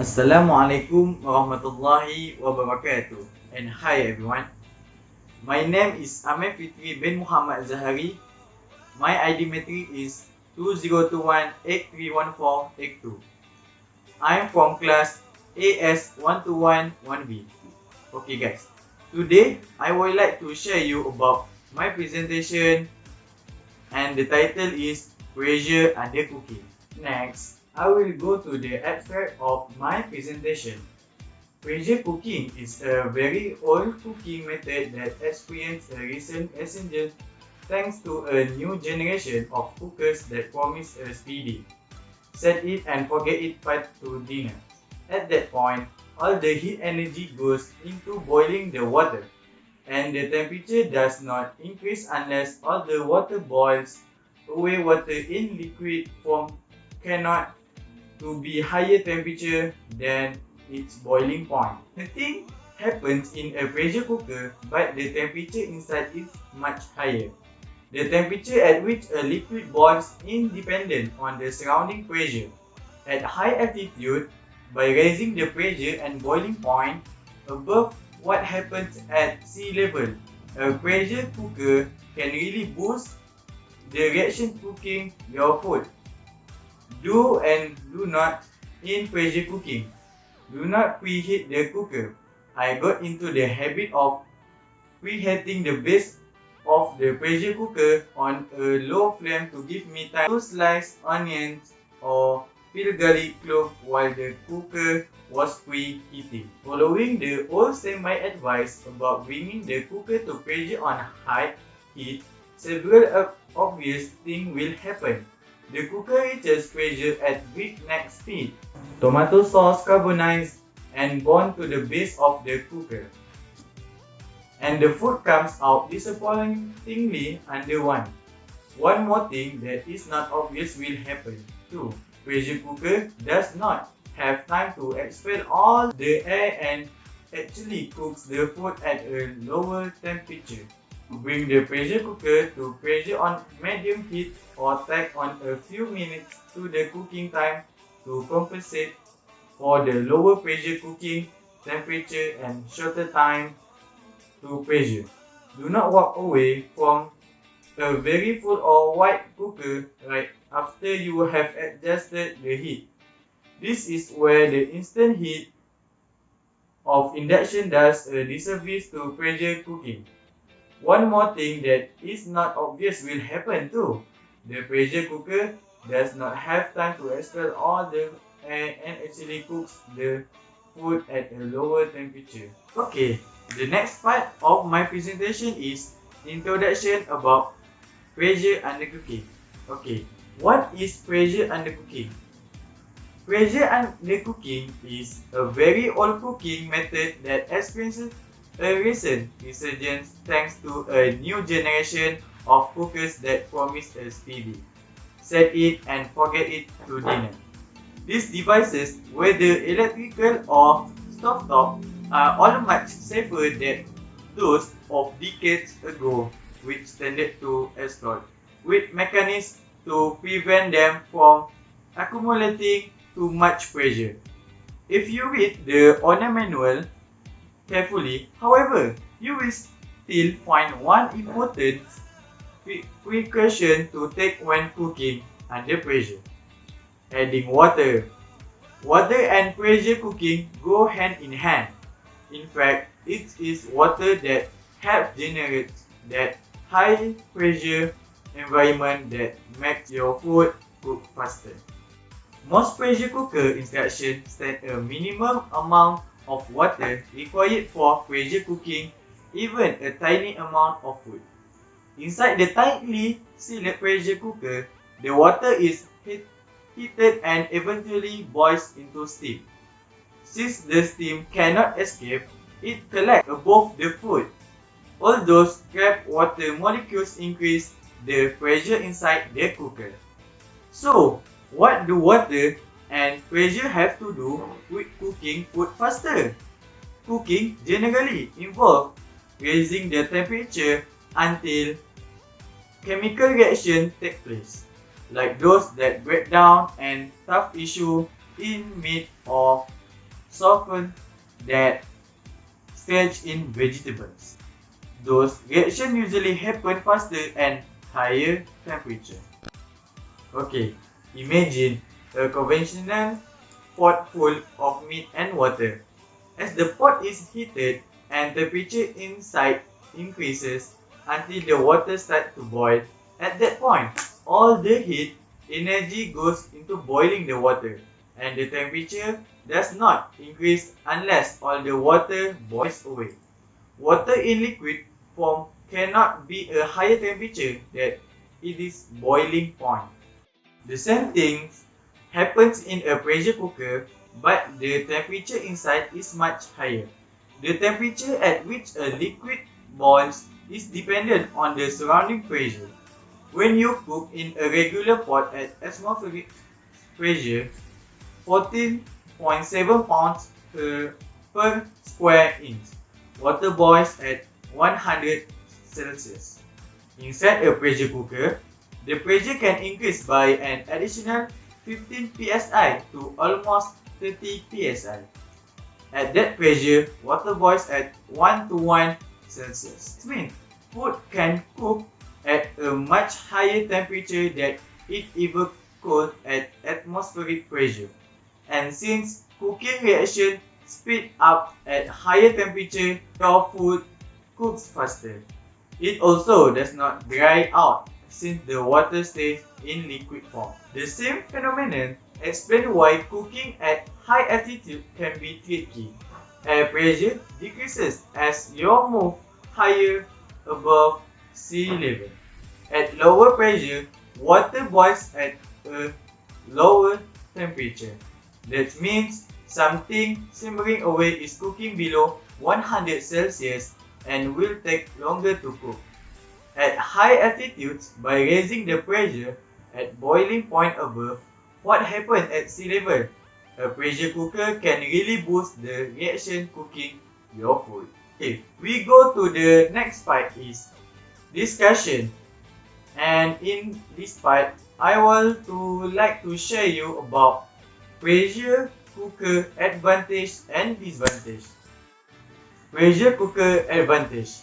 Assalamualaikum warahmatullahi wabarakatuh. And hi everyone. My name is Amir Fitri bin Muhammad ZAHARI. My ID matric is 2021-831482. I am from class AS1211B. Okay guys, today I would like to share you about my presentation, and the title is Pressure Under Cooking. Next, I will go to the abstract of my presentation. Pressure cooking is a very old cooking method that experienced a recent ascension thanks to a new generation of cookers that promise a speedy, set it and forget it path to dinner. At that point, all the heat energy goes into boiling the water, and the temperature does not increase unless all the water boils away. Water in liquid form cannot to be higher temperature than its boiling point. Nothing happens in a pressure cooker, but the temperature inside is much higher. The temperature at which a liquid boils is dependent on the surrounding pressure. At high altitude, by raising the pressure and boiling point above what happens at sea level, a pressure cooker can really boost the reaction cooking your food. Do and do not in pressure cooking. Do not preheat the cooker. I got into the habit of preheating the base of the pressure cooker on a low flame to give me time to slice onions or peel garlic clove while the cooker was preheating. Following the old standby advice about bringing the cooker to pressure on high heat, several obvious things will happen. The cooker reaches pressure at breakneck speed. Tomato sauce carbonizes and bonds to the base of the cooker, and the food comes out disappointingly underwarmed. One more thing that is not obvious will happen too. Pressure cooker does not have time to expel all the air and actually cooks the food at a lower temperature. Bring the pressure cooker to pressure on medium heat or tack on a few minutes to the cooking time to compensate for the lower pressure cooking temperature and shorter time to pressure. Do not walk away from a very full or wide cooker right after you have adjusted the heat. This is where the instant heat of induction does a disservice to pressure cooking. One more thing that is not obvious will happen too. The pressure cooker does not have time to expel all the air and actually cooks the food at a lower temperature. Okay, the next part of my presentation is introduction about pressure under cooking. Okay, what is pressure under cooking? Pressure under cooking is a very old cooking method that experiences a recent resurgence thanks to a new generation of cookers that promise a speedy, set it and forget it to dinner. These devices, whether electrical or stovetop, are all much safer than those of decades ago, which tended to explode, with mechanisms to prevent them from accumulating too much pressure. If you read the owner manual carefully, however, you will still find one important precaution to take when cooking under pressure: adding water. Water and pressure cooking go hand in hand. In fact, it is water that helps generate that high pressure environment that makes your food cook faster. Most pressure cooker instructions state a minimum amount of water required for pressure cooking, even a tiny amount of food. Inside the tightly sealed pressure cooker, the water is heated and eventually boils into steam. Since the steam cannot escape, it collects above the food. All those trapped water molecules increase the pressure inside the cooker. So, what do water and pressure have to do with cooking food faster? Cooking generally involves raising the temperature until chemical reactions take place, like those that break down and tough issue in meat or soften that starch in vegetables. Those reactions usually happen faster and higher temperature. Okay, imagine a conventional pot full of meat and water. As the pot is heated and temperature inside increases until the water starts to boil, at that point, all the heat energy goes into boiling the water, and the temperature does not increase unless all the water boils away. Water in liquid form cannot be a higher temperature than it is boiling point. The same thing happens in a pressure cooker, but the temperature inside is much higher. The temperature at which a liquid boils is dependent on the surrounding pressure. When you cook in a regular pot at atmospheric pressure, 14.7 pounds per square inch, water boils at 100 Celsius. Inside a pressure cooker, the pressure can increase by an additional 15 psi to almost 30 psi. At that pressure, water boils at 1 to 1 Celsius. This means food can cook at a much higher temperature than it ever could at atmospheric pressure. And since cooking reaction speed up at higher temperature, your food cooks faster. It also does not dry out since the water stays in liquid form. The same phenomenon explains why cooking at high altitude can be tricky. Air pressure decreases as you move higher above sea level. At lower pressure, water boils at a lower temperature. That means something simmering away is cooking below 100 Celsius and will take longer to cook. At high altitudes, by raising the pressure at boiling point above what happens at sea level, a pressure cooker can really boost the reaction cooking your food. Okay, we go to the next part is discussion, and in this part I want to like to share you about pressure cooker advantage and disadvantage. Pressure cooker advantage: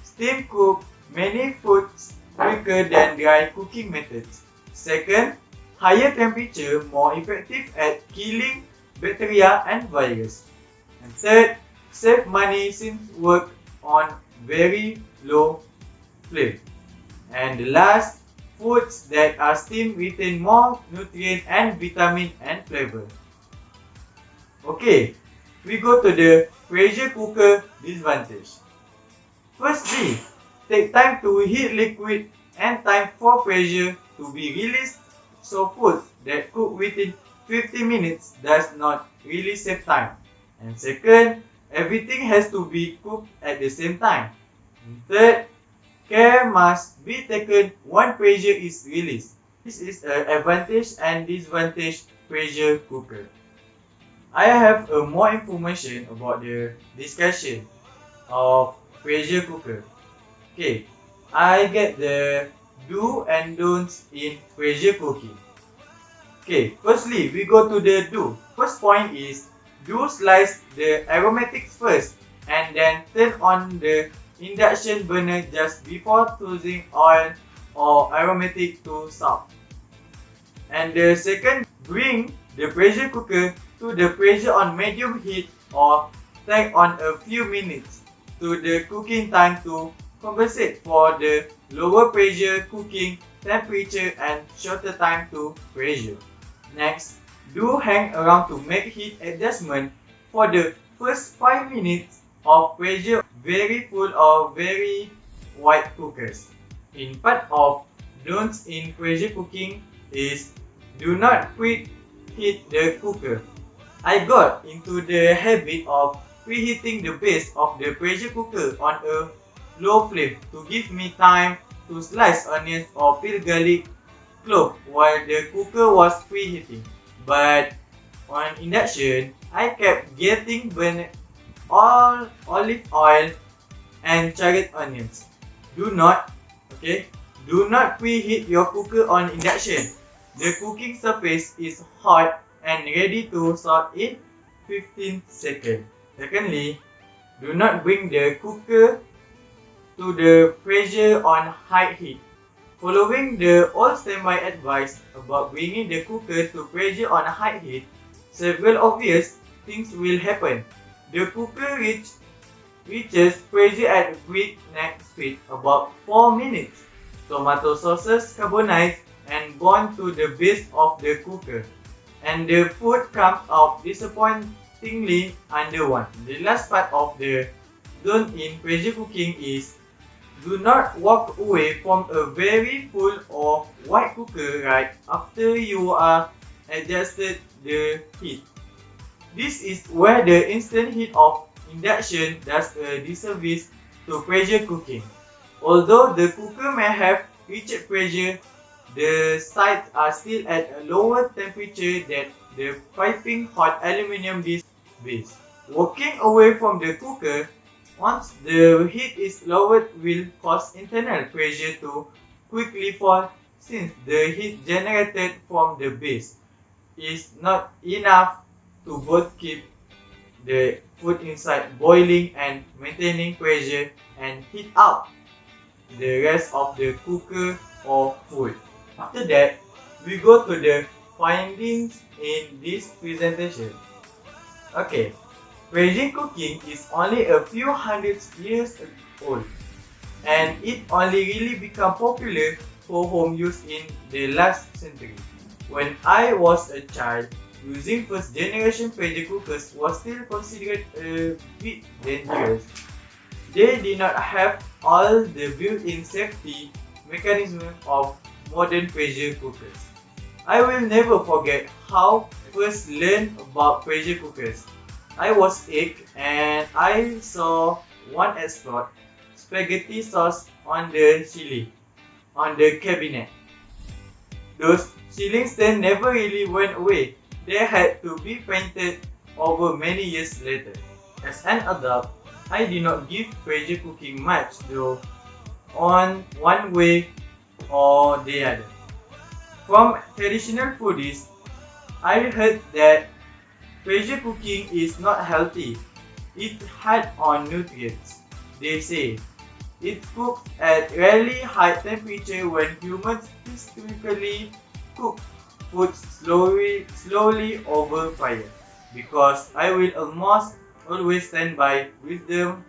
steam cook many foods quicker than dry cooking methods. Second, higher temperature more effective at killing bacteria and virus. And third, save money since work on very low flame. And the last, foods that are steamed retain more nutrient and vitamin and flavor. Okay, we go to the pressure cooker disadvantage. Firstly, take time to heat liquid and time for pressure to be released, so foods that cook within 50 minutes does not really save time. And second, everything has to be cooked at the same time. And third, care must be taken when pressure is released. This is an advantage and disadvantage pressure cooker. I have more information about the discussion of pressure cooker. Okay, I get the do and don'ts in pressure cooking. Okay, firstly, we go to the do. First point is, do slice the aromatics first and then turn on the induction burner just before tossing oil or aromatic to salt. And the second, bring the pressure cooker to the pressure on medium heat or take on a few minutes to the cooking time to compensate for the lower pressure cooking temperature and shorter time to pressure. Next, do hang around to make heat adjustment for the first 5 minutes of pressure very full or very wide cookers. In part of don'ts in pressure cooking is, do not preheat the cooker. I got into the habit of preheating the base of the pressure cooker on a low flame to give me time to slice onions or peel garlic clove while the cooker was preheating. But on induction, I kept getting burnt all olive oil and charred onions. Do not preheat your cooker on induction. The cooking surface is hot and ready to salt in 15 seconds. Secondly, do not bring the cooker to the pressure on high heat. Following the old standby advice about bringing the cooker to pressure on high heat, several obvious things will happen. The cooker reaches pressure at breakneck speed about 4 minutes. Tomato sauces carbonize and bond to the base of the cooker, and the food comes out disappointingly underwarmed. The last part of the zone in pressure cooking is: do not walk away from a very full or wide cooker right after you are adjusted the heat. This is where the instant heat of induction does a disservice to pressure cooking. Although the cooker may have reached pressure, the sides are still at a lower temperature than the piping hot aluminium disc base. Walking away from the cooker once the heat is lowered will cause internal pressure to quickly fall, since the heat generated from the base is not enough to both keep the food inside boiling and maintaining pressure and heat out the rest of the cooker or food. After that, we go to the findings in this presentation. Okay, pressure cooking is only a few hundred years old, and it only really became popular for home use in the last century. When I was a child, using first generation pressure cookers was still considered a bit dangerous. They did not have all the built-in safety mechanisms of modern pressure cookers. I will never forget how I first learned about pressure cookers. I was 8 and I saw one explode spaghetti sauce on the ceiling, on the cabinet. Those ceiling stands never really went away. They had to be painted over many years later. As an adult, I did not give pressure cooking much though on one way or the other. From traditional foodies, I heard that pressure cooking is not healthy. It high on nutrients. They say it cooks at really high temperature when humans historically cook food slowly over fire. Because I will almost always stand by wisdom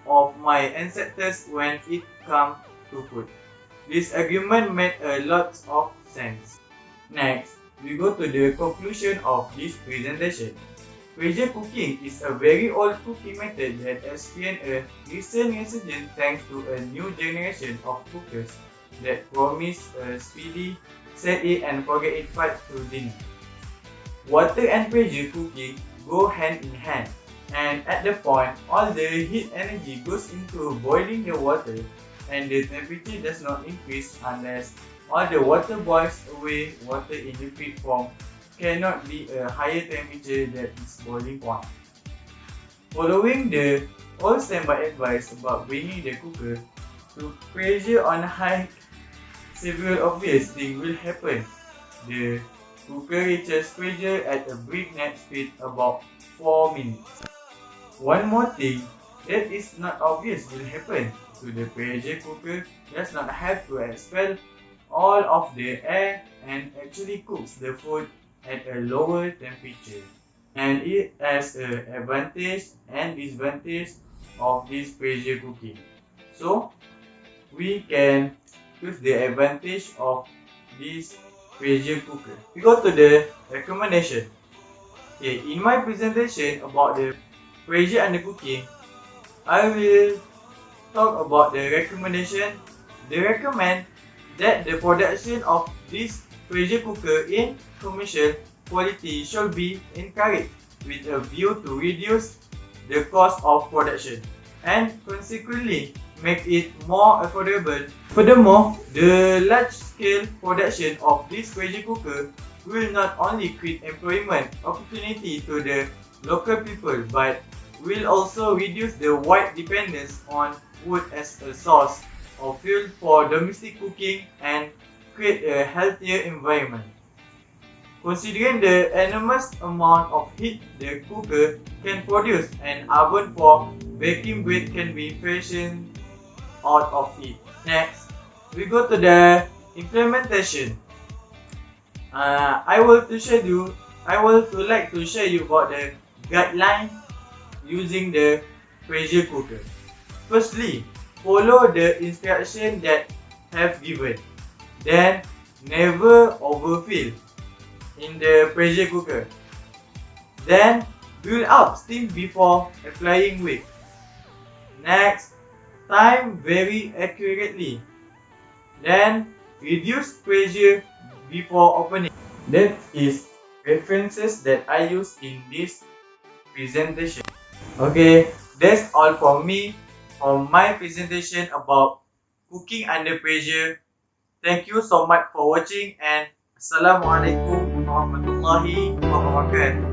of my ancestors when it comes to food. This argument made a lot of sense. Next, we go to the conclusion of this presentation. Pressure cooking is a very old cooking method that experienced a recent resurgence thanks to a new generation of cookers that promise a speedy set it and forget it part to dinner. Water and pressure cooking go hand in hand, and at the point all the heat energy goes into boiling the water, and the temperature does not increase unless all the water boils away. Water in liquid form cannot be a higher temperature than its boiling point. Following the old standby advice about bringing the cooker to pressure on high, several obvious things will happen. The cooker reaches pressure at a breakneck speed about 4 minutes. One more thing that is not obvious will happen. To the pressure cooker does not have to expel all of the air and actually cooks the food at a lower temperature. And it has an advantage and disadvantage of this pressure cooking. So we can use the advantage of this pressure cooker. We go to the recommendation. Okay, in my presentation about the pressure undercooking, I will talk about the recommendation. They recommend that the production of this pressure cooker in commercial quality should be encouraged with a view to reduce the cost of production and consequently make it more affordable. Furthermore, the large-scale production of this pressure cooker will not only create employment opportunity to the local people but will also reduce the wide dependence on wood as a source of fuel for domestic cooking and create a healthier environment. Considering the enormous amount of heat the cooker can produce, an oven for baking bread can be fashioned out of it. Next, we go to the implementation. I will like to share you about the guideline using the pressure cooker. Firstly, follow the instructions that have given. Then, never overfill in the pressure cooker. Then, build up steam before applying weight. Next, time very accurately. Then, reduce pressure before opening. That is references that I use in this presentation. Okay, that's all from me for my presentation about cooking under pressure. Thank you so much for watching and Assalamualaikum warahmatullahi wabarakatuh.